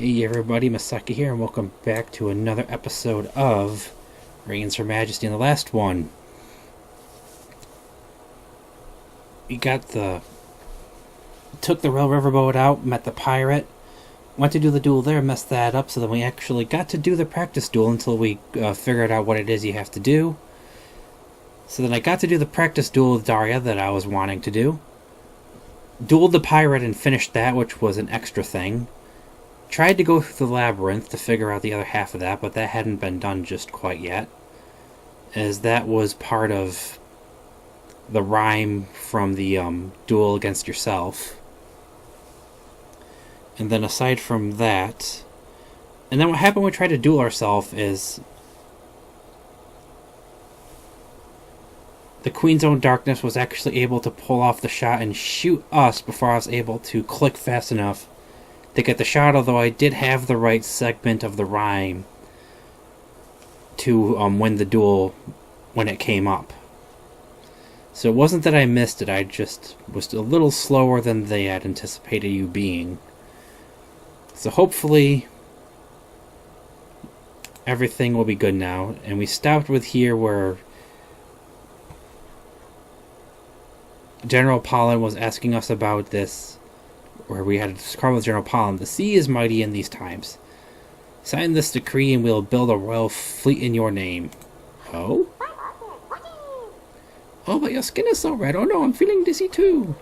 Hey everybody, Masaki here, and welcome back to another episode of Her Majesty. In the last one, we took the Rail Riverboat out, met the pirate, went to do the duel there, messed that up, so then we actually got to do the practice duel until we figured out what it is you have to do. So then I got to do the practice duel with Daria that I was wanting to do. Dueled the pirate and finished that, which was an extra thing. Tried to go through the labyrinth to figure out the other half of that, but that hadn't been done just quite yet, as that was part of the rhyme from the duel against yourself. And then aside from that, and then what happened when we tried to duel ourselves is the Queen's Own Darkness was actually able to pull off the shot and shoot us before I was able to click fast enough to get the shot, although I did have the right segment of the rhyme to win the duel when it came up. So it wasn't that I missed it, I just was a little slower than they had anticipated you being. So hopefully everything will be good now. And we stopped with here where General Pollen was asking us about this, where we had a discovery with General Pollen. The sea is mighty in these times. Sign this decree and we'll build a royal fleet in your name. Oh? Oh, but your skin is so red. Oh no, I'm feeling dizzy too.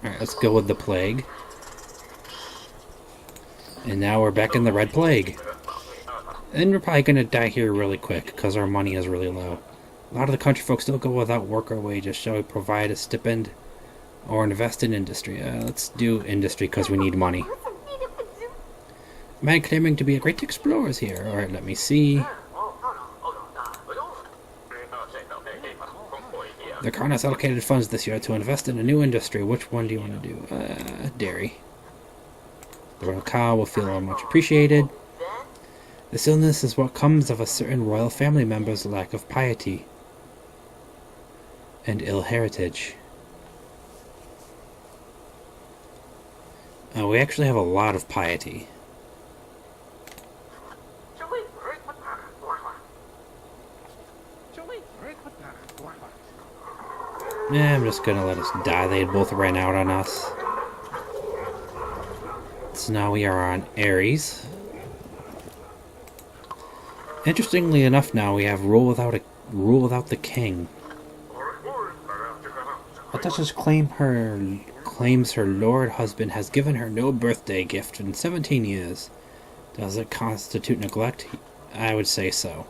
Alright, let's go with the plague. And now we're back in the red plague. And we're probably going to die here really quick, because our money is really low. A lot of the country folks still go without work or wages. Shall we provide a stipend? Or invest in industry? Let's do industry because we need money. A man claiming to be a great explorer is here. Alright, let me see. The Crown has allocated funds this year to invest in a new industry. Which one do you want to do? Dairy. The royal cow will feel much appreciated. This illness is what comes of a certain royal family member's lack of piety and ill heritage. We actually have a lot of piety. Yeah, I'm just gonna let us die. They had both ran out on us. So now we are on Aries. Interestingly enough, now we have rule without the king. A duchess claims her lord husband has given her no birthday gift in 17 years. Does it constitute neglect? I would say so.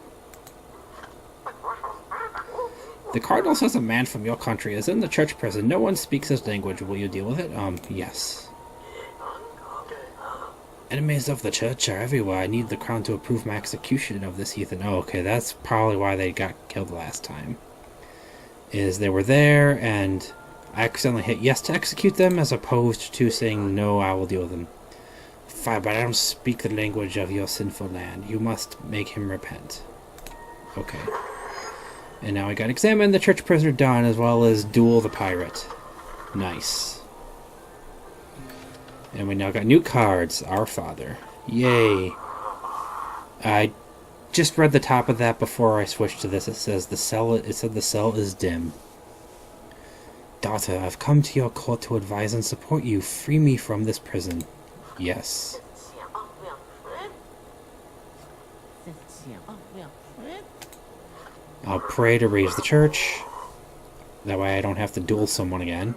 The cardinal says a man from your country is in the church prison. No one speaks his language. Will you deal with it? Yes. Enemies of the church are everywhere. I need the crown to approve my execution of this heathen. Oh, okay, that's probably why they got killed last time. Is they were there, and I accidentally hit yes to execute them, as opposed to saying, no, I will deal with them. Fine, but I don't speak the language of your sinful land. You must make him repent. Okay. And now I gotta examine the church prisoner done, as well as duel the pirate. Nice. And we now got new cards. Our Father. Yay. I just read the top of that before I switched to this. It said the cell is dim. Daughter, I've come to your court to advise and support you. Free me from this prison. Yes. I'll pray to raise the church. That way I don't have to duel someone again.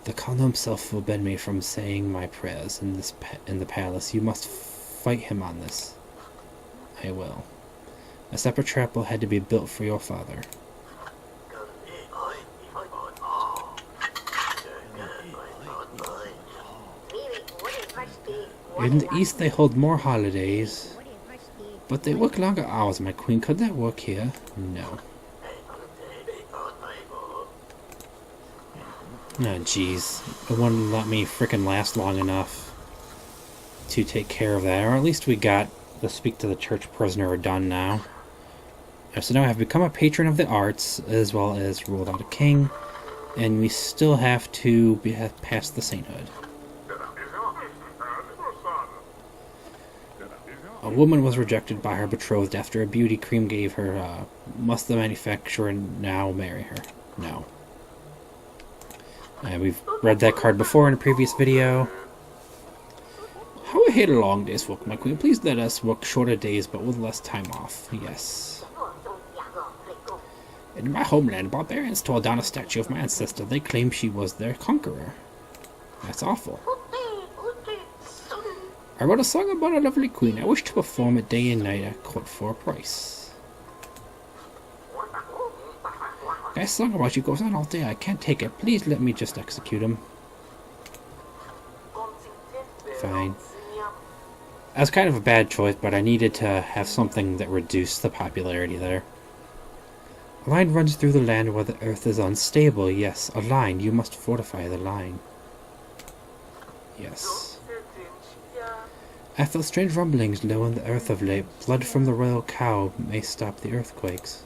The cardinal himself forbid me from saying my prayers in the palace. You must fight him on this. I will. A separate chapel had to be built for your father. In the east they hold more holidays, but they work longer hours, my queen. Could that work here? No. Oh, jeez. It wouldn't let me frickin' last long enough to take care of that. Or at least we got the speak to the church prisoner done now. So now I have become a patron of the arts, as well as ruled out a king. And we still have to pass the Sainthood. A woman was rejected by her betrothed after a beauty cream gave her, must the manufacturer now marry her? No. And we've read that card before in a previous video. How I hate a long day's work, my queen. Please let us work shorter days, but with less time off. Yes. In my homeland, barbarians tore down a statue of my ancestor. They claim she was their conqueror. That's awful. I wrote a song about a lovely queen. I wish to perform it day and night at court for a price. That song about you goes on all day. I can't take it. Please let me just execute him. Fine. That's kind of a bad choice, but I needed to have something that reduced the popularity there. A line runs through the land where the earth is unstable. Yes, a line. You must fortify the line. Yes. I felt strange rumblings low in the earth of late. Blood from the royal cow may stop the earthquakes.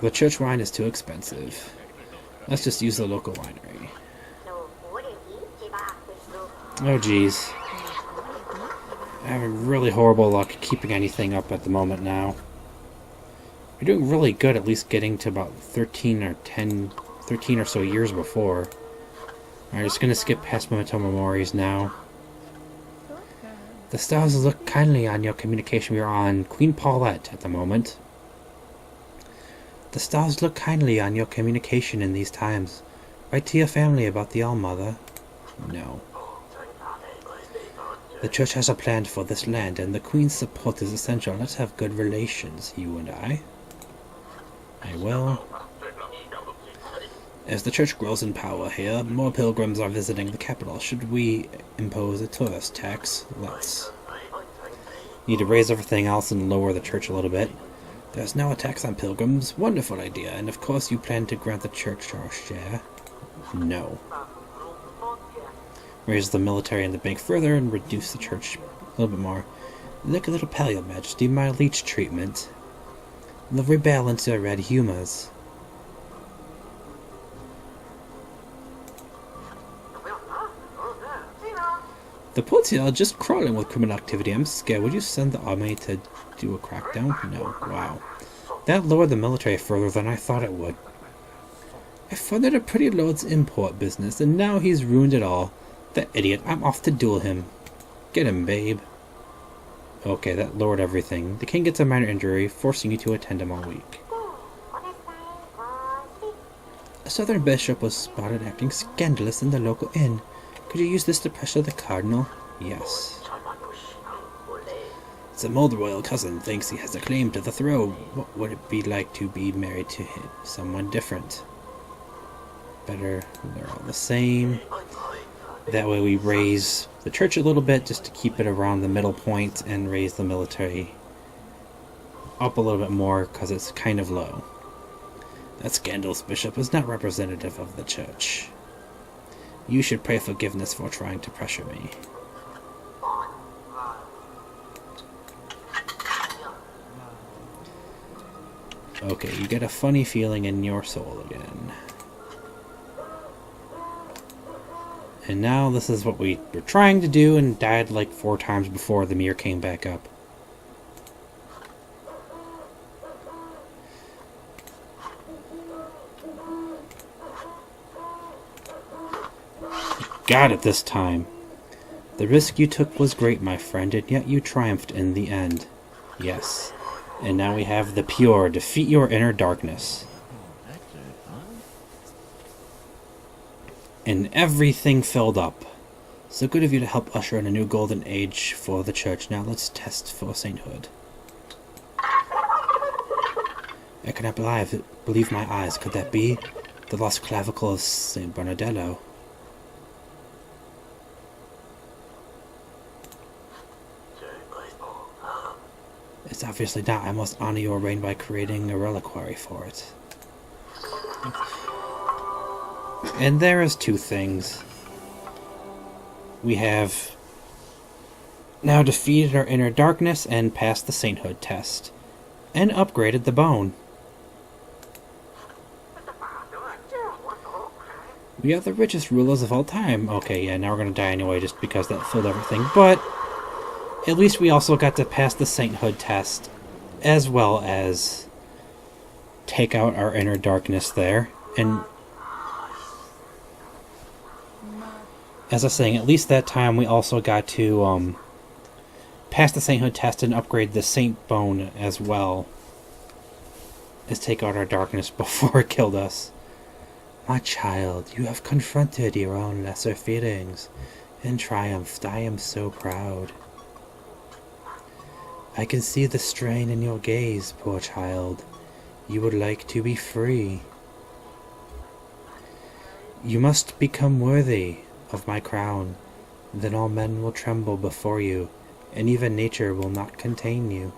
The church wine is too expensive. Let's just use the local winery. Oh jeez. I'm having really horrible luck keeping anything up at the moment now. We're doing really good, at least getting to about 13 or so years before. Alright, just gonna skip past Memento Memories now. The stars look kindly on your communication. We are on Queen Paulette at the moment. The stars look kindly on your communication in these times. Write to your family about the All-Mother. No. The church has a plan for this land, and the Queen's support is essential. Let's have good relations, you and I. I will. As the church grows in power here, more pilgrims are visiting the capital. Should we impose a tourist tax? Let's. Need to raise everything else and lower the church a little bit. There's no tax on pilgrims. Wonderful idea. And of course you plan to grant the church our share? No. Raise the military and the bank further and reduce the church a little bit more. Look a little pale, Your Majesty. My leech treatment. They'll rebalance your red humors. The ports here are just crawling with criminal activity. I'm scared. Would you send the army to do a crackdown? No. Wow. That lowered the military further than I thought it would. I funded a pretty lord's import business, and now he's ruined it all. That idiot. I'm off to duel him. Get him, babe. Okay, that lowered everything. The king gets a minor injury, forcing you to attend him all week. A southern bishop was spotted acting scandalous in the local inn. Could you use this to pressure the cardinal? Yes. Some old royal cousin thinks he has a claim to the throne. What would it be like to be married to him? Someone different. Better, they're all the same. That way we raise the church a little bit just to keep it around the middle point and raise the military up a little bit more because it's kind of low. That scandalous bishop is not representative of the church. You should pray forgiveness for trying to pressure me. Okay, you get a funny feeling in your soul again. And now this is what we were trying to do and died like 4 times before the mirror came back up. Got it this time. The risk you took was great, my friend, and yet you triumphed in the end. Yes. And now we have the pure. Defeat your inner darkness. And everything filled up. So good of you to help usher in a new golden age for the church. Now let's test for sainthood. I cannot believe my eyes. Could that be the lost clavicle of Saint Bernardello? It's obviously not. I must honor your reign by creating a reliquary for it. And there is 2 things. We have now defeated our inner darkness and passed the sainthood test. And upgraded the bone. We are the richest rulers of all time. Okay, yeah, now we're gonna die anyway just because that filled everything. But at least we also got to pass the Sainthood test, as well as take out our inner darkness there. And as I was saying, at least that time we also got to pass the Sainthood test and upgrade the Saint Bone as well as take out our darkness before it killed us. My child, you have confronted your own lesser feelings and triumphed. I am so proud. I can see the strain in your gaze, poor child. You would like to be free. You must become worthy of my crown. Then all men will tremble before you, and even nature will not contain you.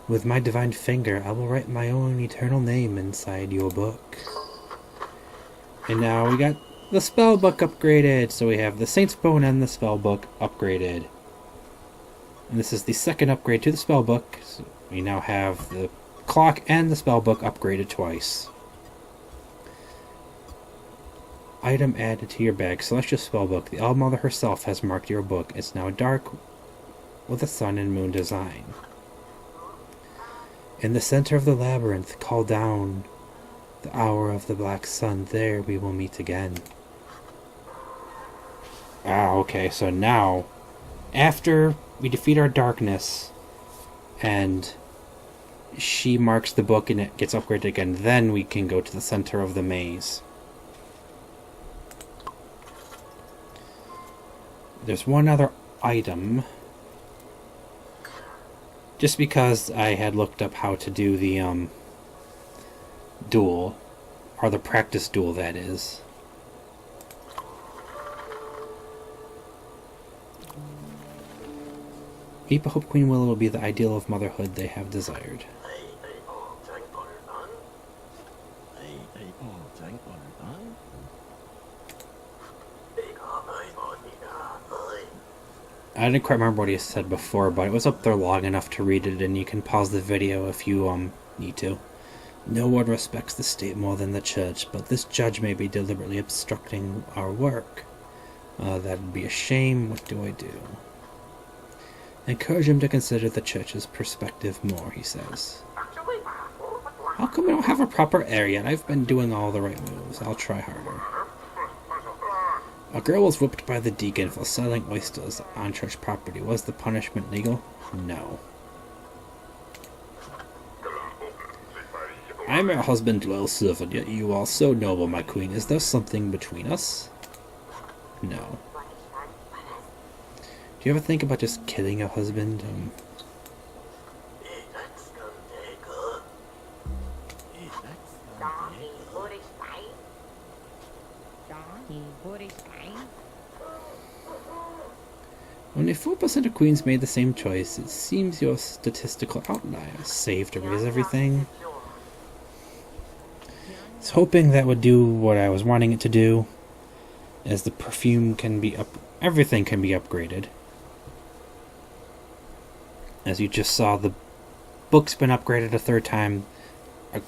With my divine finger, I will write my own eternal name inside your book. And now we got the spell book upgraded. So we have the Saint's Bone and the spell book upgraded. And this is the second upgrade to the spell book. So we now have the clock and the spell book upgraded twice. Item added to your bag. Celestial Spellbook. The All-Mother herself has marked your book. It's now dark with a sun and moon design. In the center of the labyrinth, call down the hour of the black sun. There we will meet again. Okay, so now, after we defeat our darkness, and she marks the book and it gets upgraded again, then we can go to the center of the maze. There's one other item. Just because I had looked up how to do the duel, or the practice duel, that is. People hope Queen Willow will be the ideal of motherhood they have desired. I didn't quite remember what he said before, but it was up there long enough to read it, and you can pause the video if you need to. No one respects the state more than the church, but this judge may be deliberately obstructing our work. That'd be a shame. What do I do? Encourage him to consider the church's perspective more, he says. How come we don't have a proper heir yet? I've been doing all the right moves. I'll try harder. A girl was whipped by the deacon for selling oysters on church property. Was the punishment legal? No. I am your husband, loyal servant, yet you are so noble, my queen. Is there something between us? No. Do you ever think about just killing your husband? Only 4% of queens made the same choice. It seems your statistical outlier saved to raise everything. I was hoping that would do what I was wanting it to do, as the perfume can be everything can be upgraded. As you just saw, the book's been upgraded a third time. The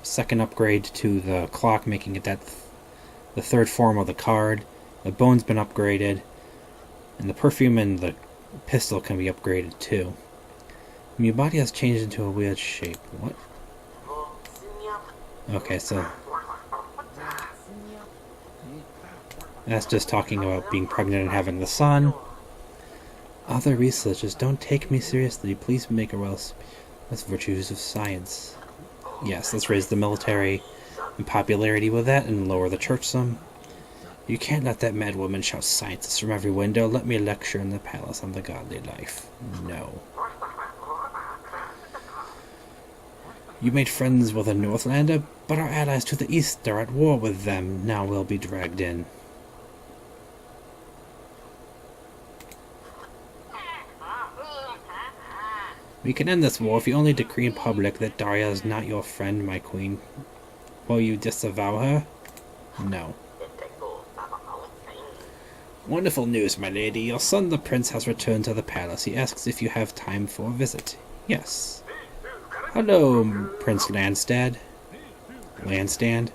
second upgrade to the clock, making it the third form of the card. The bone's been upgraded, and the perfume and the pistol can be upgraded too. And your body has changed into a weird shape. What? Okay, so that's just talking about being pregnant and having the son. Other researchers don't take me seriously. Please make or else. That's virtues of science. Yes, let's raise the military and popularity with that and lower the church some. You can't let that mad woman shout scientists from every window. Let me lecture in the palace on the godly life. No. You made friends with a Northlander, but our allies to the east are at war with them. Now we'll be dragged in. We can end this war if you only decree in public that Daria is not your friend, my queen. Will you disavow her? No. Wonderful news, my lady. Your son, the prince, has returned to the palace. He asks if you have time for a visit. Yes. Hello, Prince Landstad. Landstand.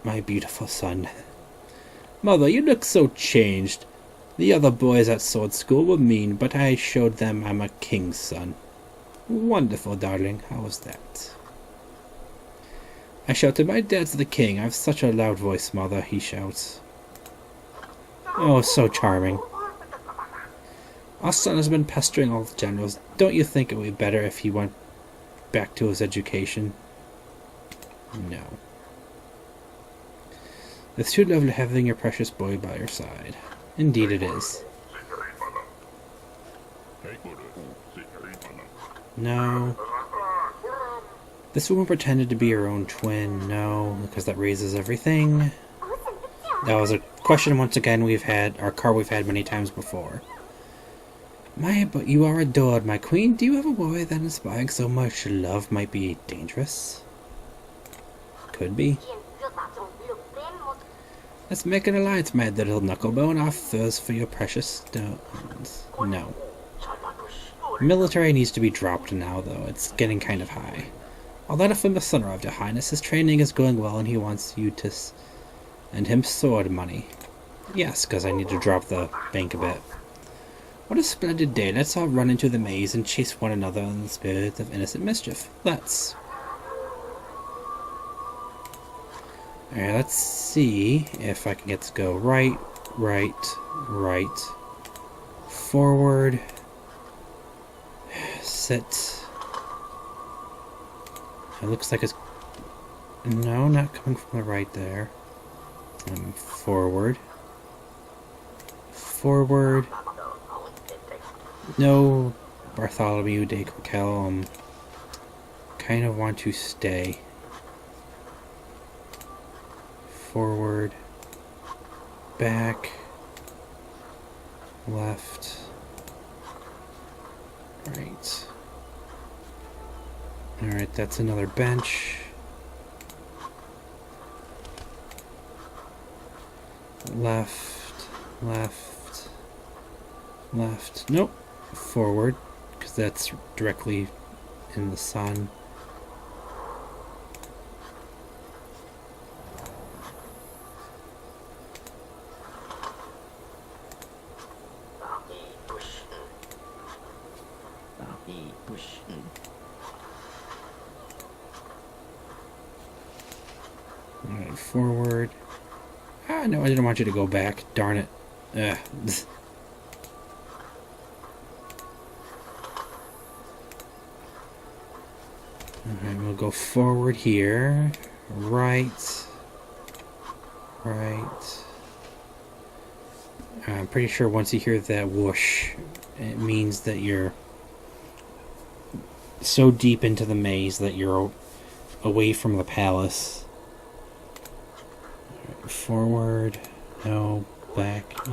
My beautiful son. Mother, you look so changed. The other boys at sword school were mean, but I showed them I'm a king's son. Wonderful, darling. How was that? I shouted, my dad's the king. I've such a loud voice, mother, he shouts. Oh, so charming. Our son has been pestering all the generals. Don't you think it would be better if he went back to his education? No. It's too lovely having your precious boy by your side. Indeed it is. No. This woman pretended to be her own twin. No, because that raises everything. That was a question once again we've had many times before. But you are adored, my queen. Do you have a boy that inspiring so much love might be dangerous? Could be. Let's make an alliance, my little knucklebone. Our thirst for your precious stones. No. Military needs to be dropped now, though. It's getting kind of high. I'll let it from the son arrive, your highness. His training is going well, and he wants you to send him sword money. Yes, because I need to drop the bank a bit. What a splendid day. Let's all run into the maze and chase one another in the spirit of innocent mischief. Let's. Alright, let's see if I can get to go right, forward, sit. It looks like it's... No, not coming from the right there. Forward. No, Bartholomew de Coquel, kind of want to stay. Forward, back, left, right. Alright, that's another bench. Left. Nope. Forward, because that's directly in the sun. Alright, forward. Ah, no, I didn't want you to go back. Darn it. Ugh. Alright, we'll go forward here. Right. I'm pretty sure once you hear that whoosh, it means that you're so deep into the maze that you're away from the palace. Right, forward. No. Back.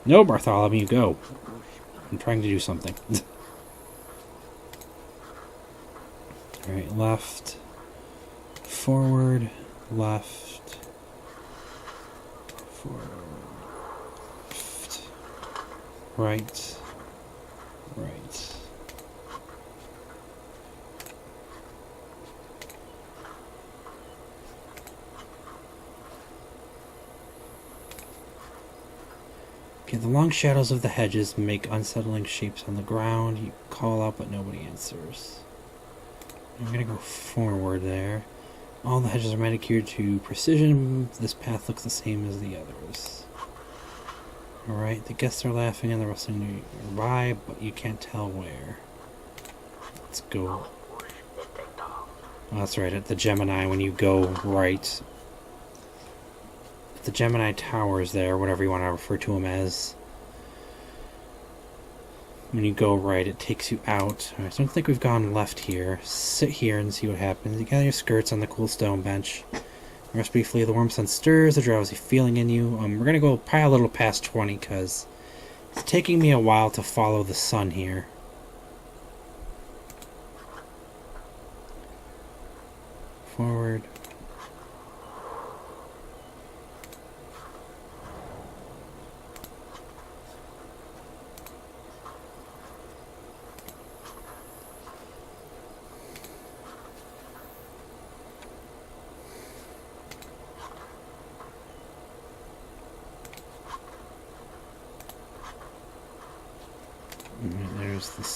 No, Bartholomew, go. I'm trying to do something. Alright, left. Forward. Left. Forward. Left. Right. Okay, the long shadows of the hedges make unsettling shapes on the ground. You call out, but nobody answers. I'm gonna go forward there. All the hedges are manicured to precision. This path looks the same as the others. Alright, the guests are laughing and they're rustling nearby, but you can't tell where. Let's go. Oh, that's right, at the Gemini, when you go right. The Gemini Towers there, whatever you want to refer to them as. When you go right, it takes you out. Alright, so I don't think we've gone left here. Sit here and see what happens. You gather your skirts on the cool stone bench. Rest briefly, the warm sun stirs, the drowsy feeling in you. We're going to go probably a little past 20, because it's taking me a while to follow the sun here. Forward.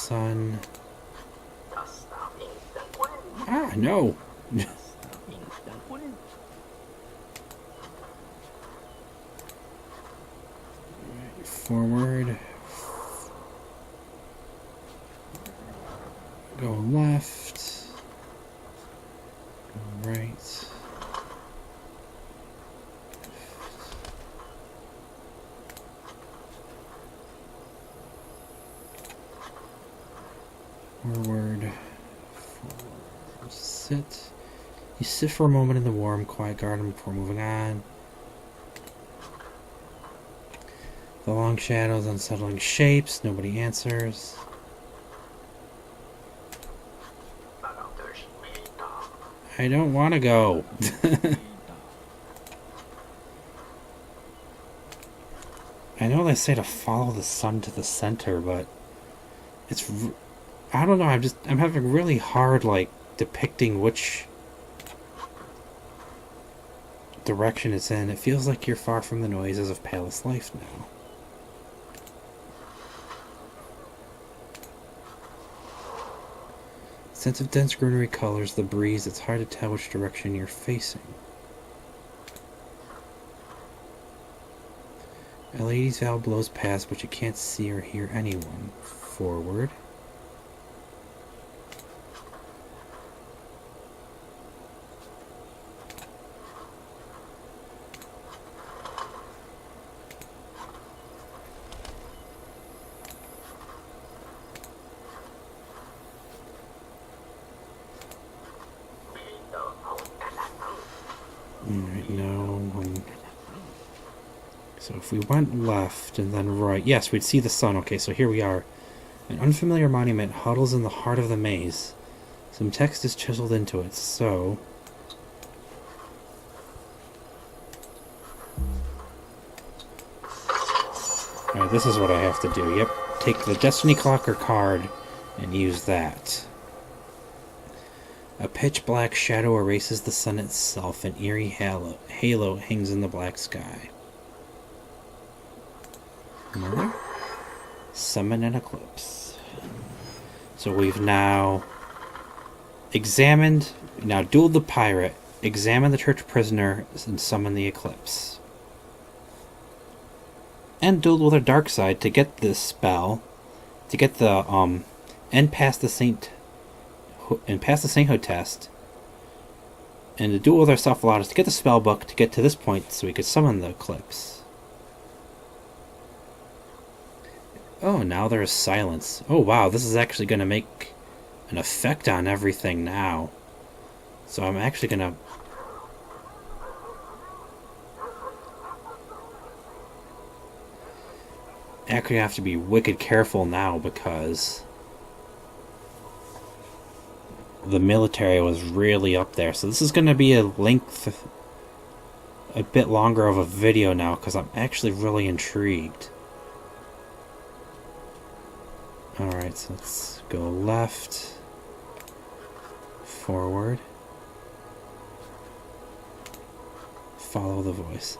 sun. Ah, no! Forward. Go left. Go right. Forward. Sit. You sit for a moment in the warm, quiet garden before moving on. The long shadows, unsettling shapes, nobody answers. I don't want to go. I know they say to follow the sun to the center, but it's... I don't know, I'm having really hard, like, depicting which direction it's in. It feels like you're far from the noises of palace life now. Sense of dense greenery colors the breeze. It's hard to tell which direction you're facing. A lady's veil blows past, but you can't see or hear anyone. Forward. Alright, no. So if we went left and then right, yes, we'd see the sun. Okay, so here we are. An unfamiliar monument huddles in the heart of the maze. Some text is chiseled into it, so... Alright, this is what I have to do. Yep, take the Destiny Clocker card and use that. A pitch-black shadow erases the sun itself. An eerie halo hangs in the black sky. Another? Summon an eclipse. So we've now examined, dueled the pirate, examined the church prisoner, and summoned the eclipse. And dueled with our dark side to get this spell, to get the, and pass the Sainthood test, and to duel with ourselves allowed us to get the spell book to get to this point so we could summon the eclipse. Oh, now there's silence. Oh wow, this is actually going to make an effect on everything now. So I'm actually going to... actually have to be wicked careful now because the military was really up there. So this is going to be a bit longer of a video now because I'm actually really intrigued. Alright, so let's go left, forward, follow the voice.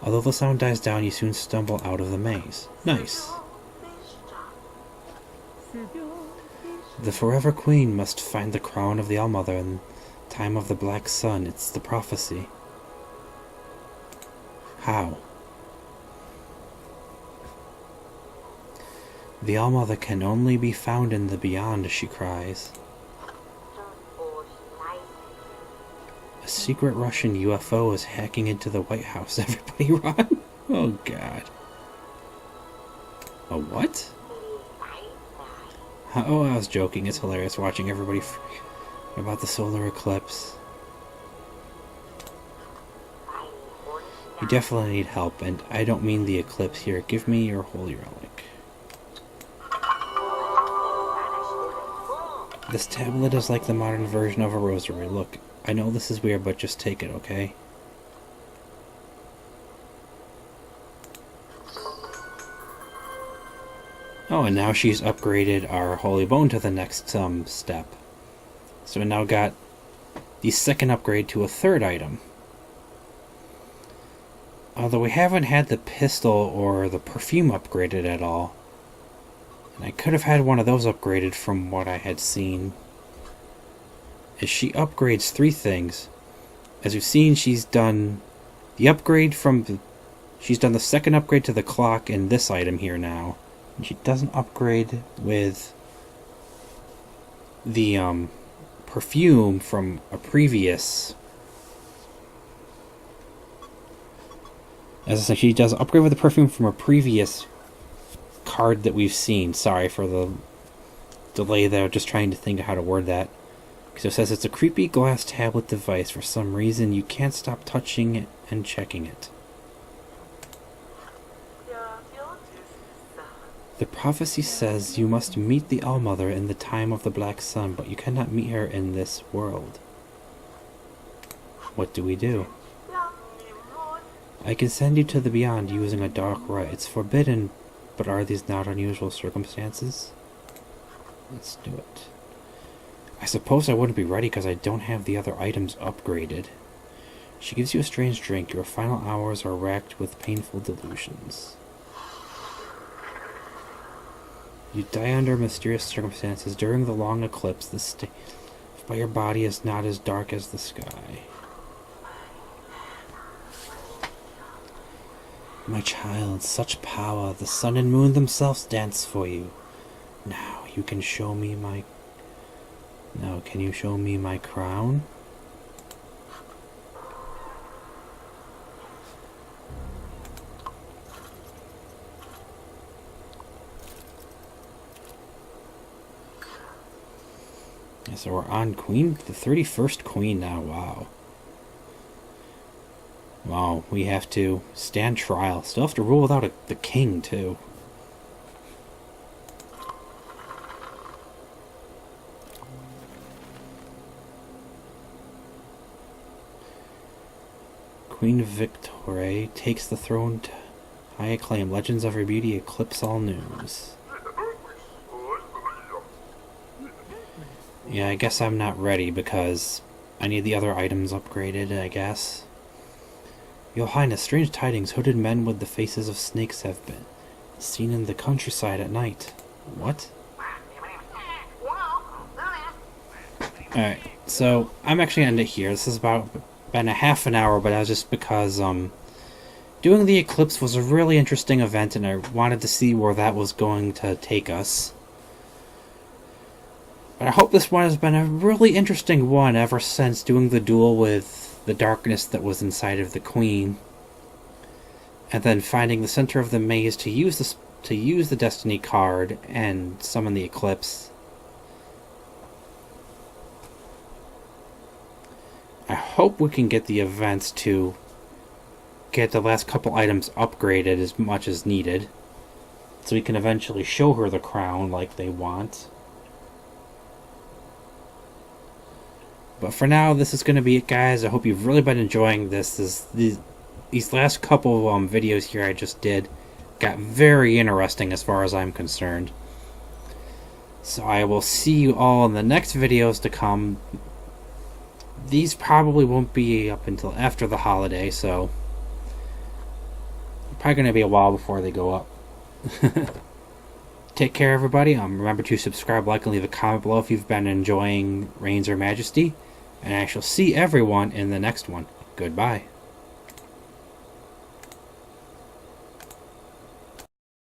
Although the sound dies down, you soon stumble out of the maze. Nice. The Forever Queen must find the crown of the All-Mother in time of the Black Sun. It's the prophecy. How? The All-Mother can only be found in the beyond, she cries. A secret Russian UFO is hacking into the White House. Everybody run! Oh god. A what? Oh, I was joking. It's hilarious watching everybody freak about the solar eclipse. You definitely need help, and I don't mean the eclipse here. Give me your holy relic. This tablet is like the modern version of a rosary. Look, I know this is weird, but just take it, okay? Oh, and now she's upgraded our holy bone to the next step. So we now got the second upgrade to a third item. Although we haven't had the pistol or the perfume upgraded at all. And I could have had one of those upgraded from what I had seen. As she upgrades 3 things. As we've seen, she's done the upgrade from the... She's done the second upgrade to the clock in this item here now. And she doesn't upgrade with the perfume from a previous... As I said, she does upgrade with the perfume from a previous card that we've seen. Sorry for the delay there, just trying to think of how to word that. Because it says it's a creepy glass tablet device. For some reason, you can't stop touching it and checking it. The prophecy says you must meet the All-Mother in the time of the Black Sun, but you cannot meet her in this world. What do we do? I can send you to the beyond using a dark rite. It's forbidden, but are these not unusual circumstances? Let's do it. I suppose I wouldn't be ready because I don't have the other items upgraded. She gives you a strange drink. Your final hours are racked with painful delusions. You die under mysterious circumstances. During the long eclipse, the state by your body is not as dark as the sky. My child, such power. The sun and moon themselves dance for you. Now you can show me my... Now can you show me my crown? Yeah, so we're on Queen, the 31st Queen now, wow. Wow, we have to stand trial. Still have to rule without the king, too. Queen Victoria takes the throne to high acclaim. Legends of her beauty eclipse all news. Yeah, I guess I'm not ready because I need the other items upgraded, I guess. Your Highness, strange tidings. Hooded men with the faces of snakes have been seen in the countryside at night. What? Alright, so I'm actually going to end it here. This is been a half an hour, but that was just because doing the eclipse was a really interesting event and I wanted to see where that was going to take us. But I hope this one has been a really interesting one ever since doing the duel with the darkness that was inside of the Queen, and then finding the center of the maze to use the Destiny card and summon the eclipse. I hope we can get the events to get the last couple items upgraded as much as needed, so we can eventually show her the crown like they want. But for now, this is going to be it, guys. I hope you've really been enjoying this. These last couple videos here I just did got very interesting as far as I'm concerned. So I will see you all in the next videos to come. These probably won't be up until after the holiday, so probably going to be a while before they go up. Take care, everybody. Remember to subscribe, like, and leave a comment below if you've been enjoying Her Majesty. And I shall see everyone in the next one. Goodbye.